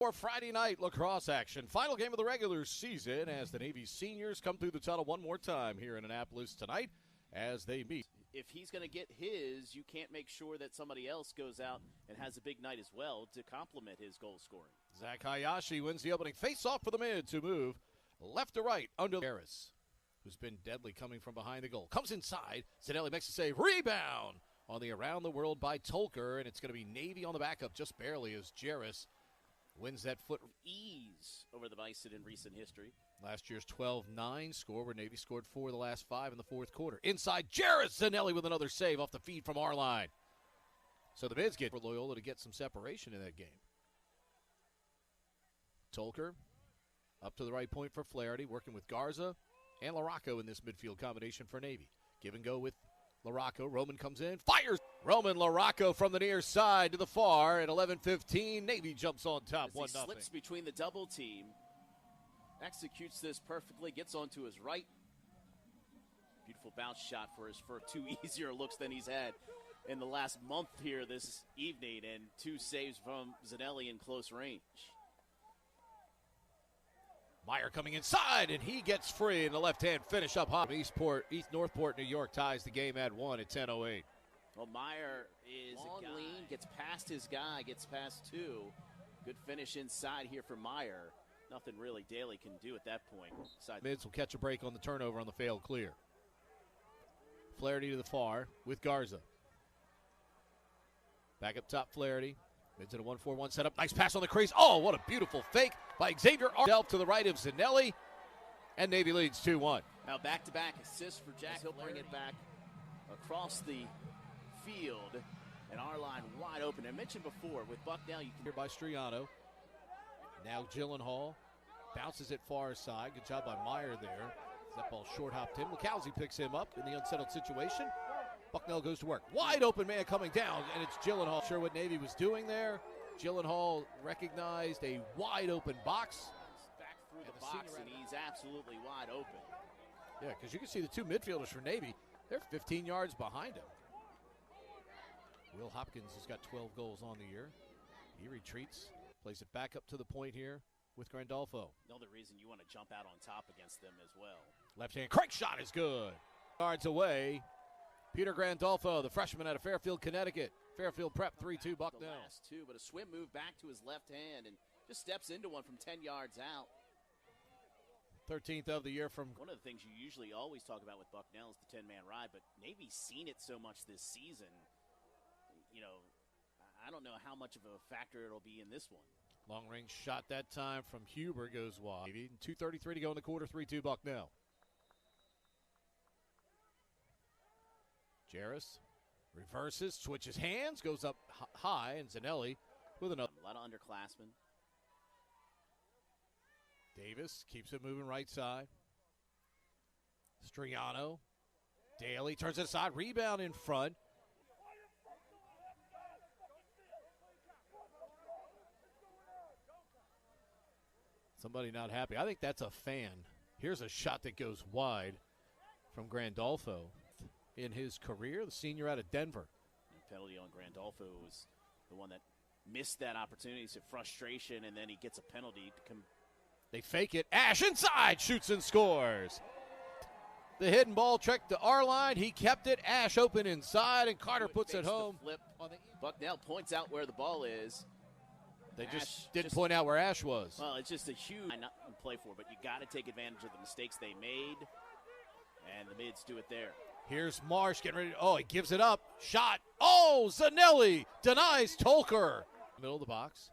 For Friday night lacrosse action, final game of the regular season as the Navy seniors come through the tunnel one more time here in Annapolis tonight as they meet. If he's going to get his, you can't make sure that somebody else goes out and has a big night as well to complement his goal scoring. Zach Hayashi wins the opening face-off for the mid to move left to right under Harris, who's been deadly coming from behind the goal. Comes inside, Zanelli makes a save, rebound on the around the world by Tolker, and it's going to be Navy on the backup just barely as Jarris wins that foot. Ease over the Bison in recent history. Last year's 12-9 score where Navy scored 4 of the last 5 in the fourth quarter. Inside, Jarris Zanelli with another save off the feed from our line. So the Mids get for Loyola to get some separation in that game. Tolker up to the right point for Flaherty, working with Garza and LaRocco in this midfield combination for Navy. Give and go with LaRocco. Roman comes in, fires. Roman LaRocco from the near side to the far at 11:15. Navy jumps on top, 1-0. Slips between the double team, executes this perfectly, gets onto his right. Beautiful bounce shot for his first 2 easier looks than he's had in the last month here this evening, and 2 saves from Zanelli in close range. Meyer coming inside, and he gets free in the left-hand finish up high. East Northport, New York ties the game at 1 at 10:08. Well, Meyer is long lean, gets past his guy, gets past 2. Good finish inside here for Meyer. Nothing really Daly can do at that point. Mids will catch a break on the turnover on the failed clear. Flaherty to the far with Garza. Back up top, Flaherty. Mids in a 1-4-1 setup. Nice pass on the crease. Oh, what a beautiful fake by Xavier Ardelf to the right of Zanelli. And Navy leads 2-1. Now back-to-back assists for Jack. He'll bring it back across the field. And our line wide open. I mentioned before, with Bucknell, you can here by Striano. Now Gyllenhaal bounces it far side. Good job by Meyer there. That ball short hopped in. Lukowski picks him up in the unsettled situation. Bucknell goes to work. Wide open man coming down, and it's Gyllenhaal. Sure what Navy was doing there. Gyllenhaal recognized a wide open box. Back through the box, and he's absolutely wide open. Yeah, because you can see the 2 midfielders for Navy. They're 15 yards behind him. Will Hopkins has got 12 goals on the year. He retreats, plays it back up to the point here with Grandolfo. Another reason you want to jump out on top against them as well. Left-hand crank shot is good. Yards away. Peter Grandolfo, the freshman out of Fairfield, Connecticut. Fairfield Prep 3-2 Bucknell. The last 2, but a swim move back to his left hand and just steps into one from 10 yards out. 13th of the year from. One of the things you usually always talk about with Bucknell is the 10-man ride, but Navy's seen it so much this season. You know, I don't know how much of a factor it'll be in this one. Long range shot that time from Huber goes wide. 2:33 to go in the quarter, 3-2 Bucknell. Jarris reverses, switches hands, goes up high, and Zanelli with another. A lot of underclassmen. Davis keeps it moving right side. Striano. Daly turns it aside, rebound in front. Somebody not happy. I think that's a fan. Here's a shot that goes wide from Grandolfo. In his career, the senior out of Denver. The penalty on Grandolfo was the one that missed that opportunity. It's a frustration, and then he gets a penalty. They fake it. Ash inside, shoots and scores. The hidden ball trick to our line. He kept it. Ash open inside, and Carter puts it home. Flip. Bucknell points out where the ball is. They just didn't point out where Ash was. Well, it's just a huge not to play for, but you got to take advantage of the mistakes they made, and the Mids do it there. Here's Marsh getting ready. Oh, he gives it up. Shot. Oh, Zanelli denies Tolker. Middle of the box.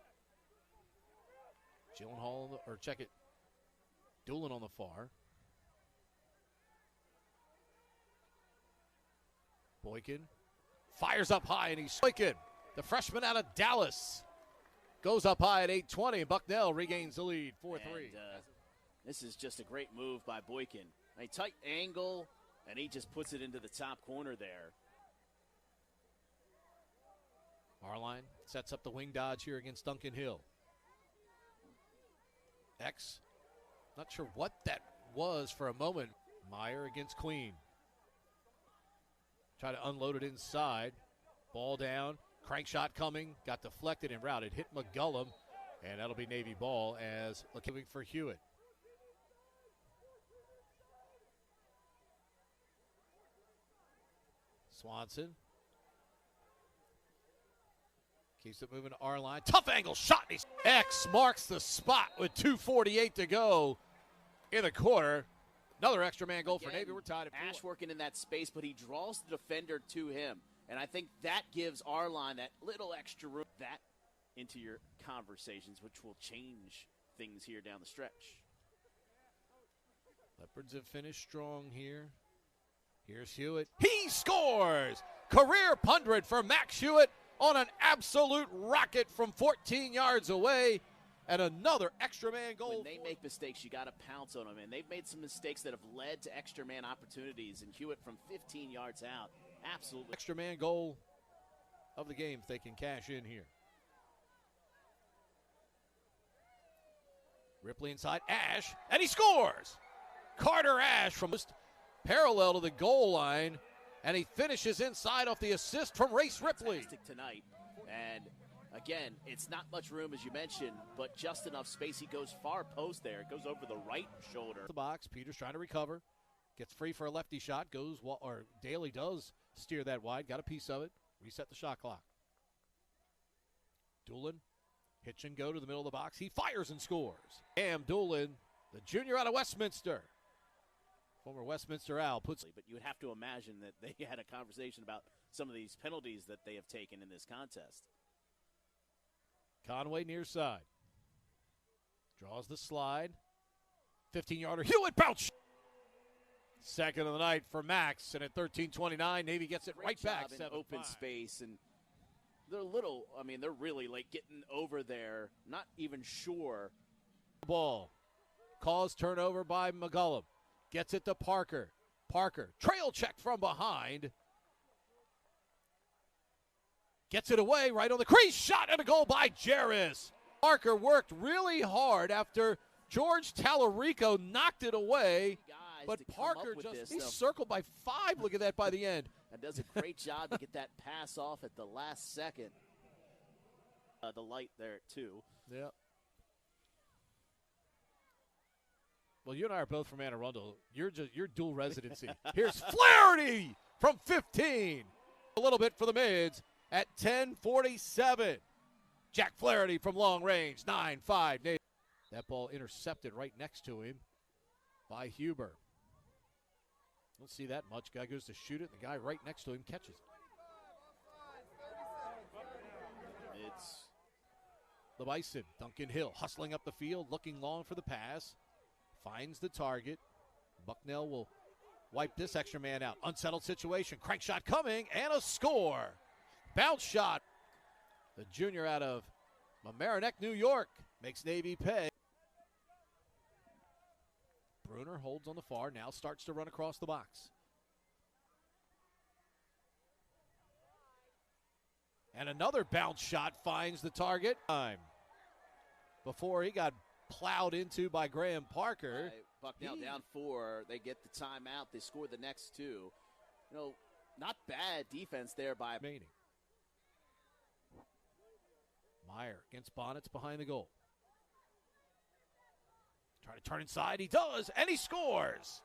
Gyllenhaal, or check it. Doolin on the far. Boykin fires up high, and he's Boykin, the freshman out of Dallas, goes up high at 8:20. Bucknell regains the lead, 4-3. This is just a great move by Boykin. A tight angle, and he just puts it into the top corner there. Arline sets up the wing dodge here against Duncan Hill. X, not sure what that was for a moment. Meyer against Queen. Try to unload it inside. Ball down. Crank shot coming. Got deflected and routed. Hit McGullum. And that'll be Navy ball as looking for Hewitt. Swanson keeps it moving to our line. Tough angle shot. X marks the spot with 2:48 to go in the quarter. Another extra man goal for Navy. We're tied at 4. Ash working in that space, but he draws the defender to him. And I think that gives our line that little extra room. That into your conversations, which will change things here down the stretch. Leopards have finished strong here. Here's Hewitt. He scores! Career 100 for Max Hewitt on an absolute rocket from 14 yards away. And another extra man goal. When they make mistakes, you got to pounce on them. And they've made some mistakes that have led to extra man opportunities. And Hewitt from 15 yards out, absolutely. Extra man goal of the game if they can cash in here. Ripley inside, Ash, and he scores! Carter Ash from just parallel to the goal line, and he finishes inside off the assist from Race Ripley. Tonight, and again, it's not much room as you mentioned, but just enough space. He goes far post there. It goes over the right shoulder. The box. Peters trying to recover, gets free for a lefty shot. Daly does steer that wide. Got a piece of it. Reset the shot clock. Doolin, hitch and go to the middle of the box. He fires and scores. Cam Doolin, the junior out of Westminster. Former Westminster Owl puts. But you would have to imagine that they had a conversation about some of these penalties that they have taken in this contest. Conway near side. Draws the slide. 15-yarder. Hewitt bounce. Second of the night for Max. And at 13:29, Navy gets it right back. In open space. And they're they're really like getting over there. Not even sure. Ball. Calls turnover by McGullum. Gets it to Parker. Parker. Trail check from behind. Gets it away right on the crease. Shot and a goal by Jarris. Parker worked really hard after George Tallarico knocked it away. But Parker he's circled by 5. Look at that by the end. And does a great job to get that pass off at the last second. The light there, too. Yeah. Well, you and I are both from Anne Arundel. You're dual residency. Here's Flaherty from 15. A little bit for the Mids at 10:47. Jack Flaherty from long range, 9-5. That ball intercepted right next to him by Huber. Don't see that much. Guy goes to shoot it. The guy right next to him catches it. It's the Bison. Duncan Hill hustling up the field, looking long for the pass. Finds the target. Bucknell will wipe this extra man out. Unsettled situation. Crank shot coming and a score. Bounce shot. The junior out of Mamaroneck, New York, makes Navy pay. Bruner holds on the far, now starts to run across the box. And another bounce shot finds the target. Before he got plowed into by Graham Parker. Bucknell down 4. They get the timeout. They score the next 2. Not bad defense there by Manning. Meyer against Bonnets behind the goal. Trying to turn inside. He does, and he scores.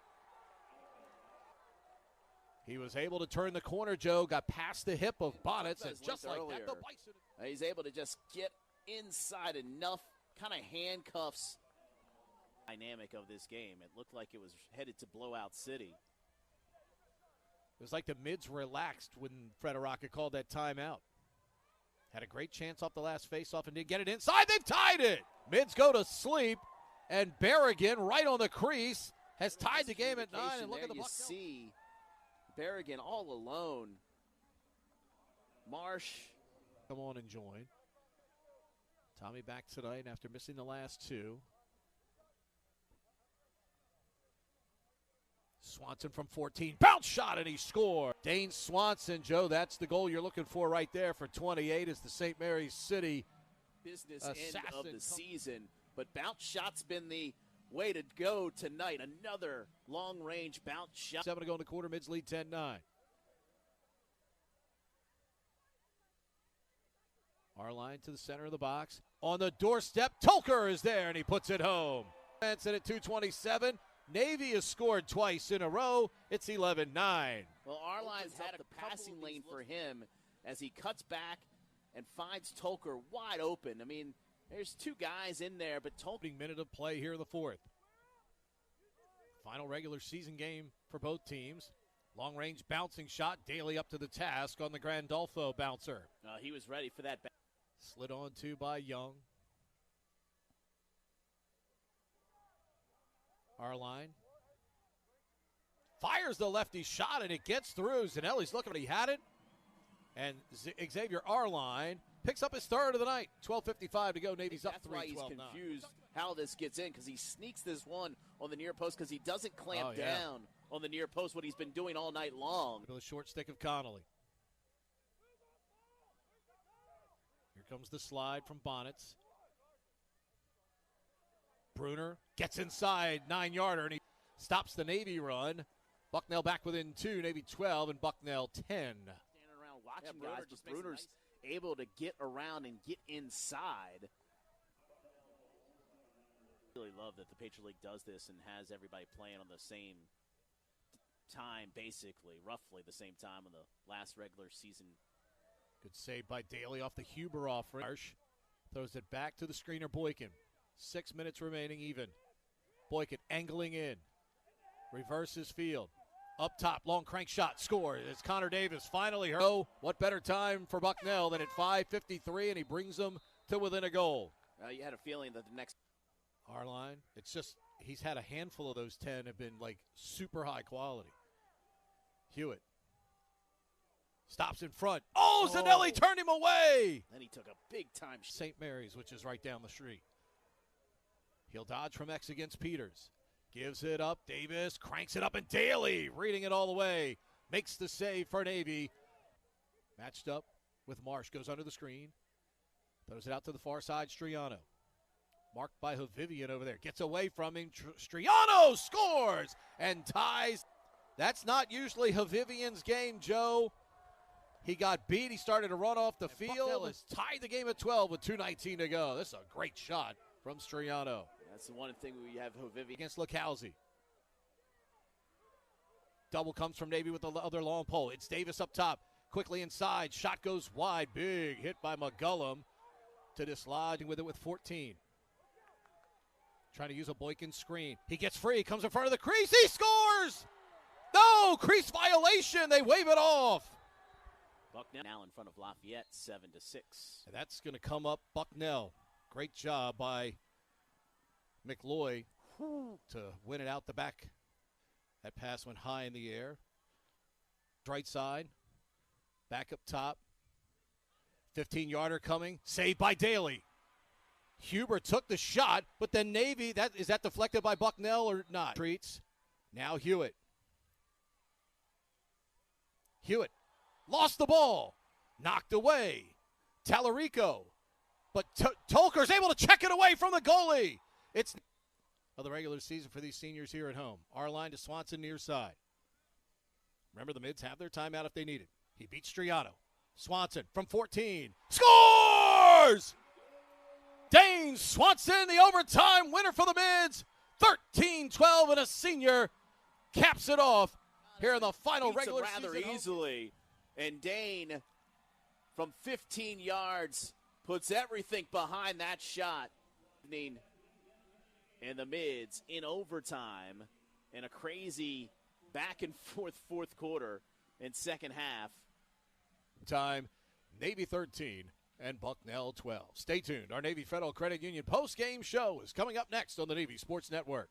He was able to turn the corner, Joe. Got past the hip of Bonnets, and just like that, the Bison. He's able to just get inside enough, kind of handcuffs. Dynamic of this game. It looked like it was headed to blowout city. It was like the Mids relaxed when Frederica called that timeout. Had a great chance off the last faceoff and didn't get it inside. They've tied it. Mids go to sleep, and Berrigan right on the crease has tied the game at 9. And look at the Bucknell. You see Berrigan all alone. Marsh. Come on and join. Tommy back tonight after missing the last 2. Swanson from 14. Bounce shot, and he scored. Dane Swanson, Joe, that's the goal you're looking for right there for 28 as the St. Mary's City business end of the season. But bounce shot's been the way to go tonight. Another long-range bounce shot. 7 to go in the quarter. Mids lead 10-9. Our line to the center of the box. On the doorstep, Tolker is there, and he puts it home. And at 2:27, Navy has scored twice in a row. It's 11-9. Well, Arline's had the passing lane for him as he cuts back and finds Tolker wide open. I mean, there's two guys in there, but Tolker. Minute of play here in the fourth. Final regular season game for both teams. Long-range bouncing shot. Daly up to the task on the Grandolfo bouncer. He was ready for that. Slid on to by Young. Arline fires the lefty shot, and it gets through. Zanelli's looking, he had it. And Xavier Arline picks up his third of the night. 12:55 to go. Navy's up 3-12. That's why he's confused how this gets in, because he sneaks this one on the near post because he doesn't clamp down on the near post, what he's been doing all night long. The short stick of Connolly. Here comes the slide from Bonnets. Bruner gets inside, 9-yarder, and he stops the Navy run. Bucknell back within 2, Navy 12, and Bucknell 10. Standing around watching guys, but Bruner's able to get around and get inside. Really love that the Patriot League does this and has everybody playing on the same time, basically, roughly the same time on the last regular season. Good save by Daly off the Huber offering. Marsh throws it back to the screener, Boykin. 6 minutes remaining even. Boykin angling in. Reverses field. Up top, long crank shot, score. It's Connor Davis finally hurt. Oh, what better time for Bucknell than at 5:53, and he brings them to within a goal. You had a feeling that the next. Arline, it's just, he's had a handful of those 10 have been like super high quality. Hewitt stops in front. Oh, Zanelli turned him away. Then he took a big time. St. Mary's, which is right down the street. He'll dodge from X against Peters. Gives it up. Davis cranks it up, and Daly reading it all the way. Makes the save for Navy. Matched up with Marsh. Goes under the screen. Throws it out to the far side. Striano. Marked by Havivian over there. Gets away from him. Striano scores and ties. That's not usually Havivian's game, Joe. He got beat. He started to run off the field. Bucknell has tied the game at 12 with 2:19 to go. This is a great shot from Striano. That's the one thing we have Havivian against Lacalzi. Double comes from Navy with the other long pole. It's Davis up top. Quickly inside. Shot goes wide. Big hit by McGullum to dislodge with it with 14. Trying to use a Boykin screen. He gets free. Comes in front of the crease. He scores! No! Crease violation. They wave it off. Bucknell now in front of Lafayette, 7-6. And that's going to come up Bucknell. Great job by McLoy to win it out the back. That pass went high in the air. Right side. Back up top. 15-yarder coming. Saved by Daly. Huber took the shot, but then Navy, is that deflected by Bucknell or not? Treats. Now Hewitt. Hewitt lost the ball. Knocked away. Tallarico. But Tolker's able to check it away from the goalie. It's of the regular season for these seniors here at home. Arline to Swanson near side. Remember, the mids have their timeout if they need it. He beats Striano. Swanson from 14. Scores! Dane Swanson, the overtime winner for the mids. 13-12, and a senior caps it off here in the final regular season. Rather easily. And Dane, from 15 yards, puts everything behind that shot. And the mids in overtime in a crazy back and forth fourth quarter and second half. Time, Navy 13 and Bucknell 12. Stay tuned. Our Navy Federal Credit Union post-game show is coming up next on the Navy Sports Network.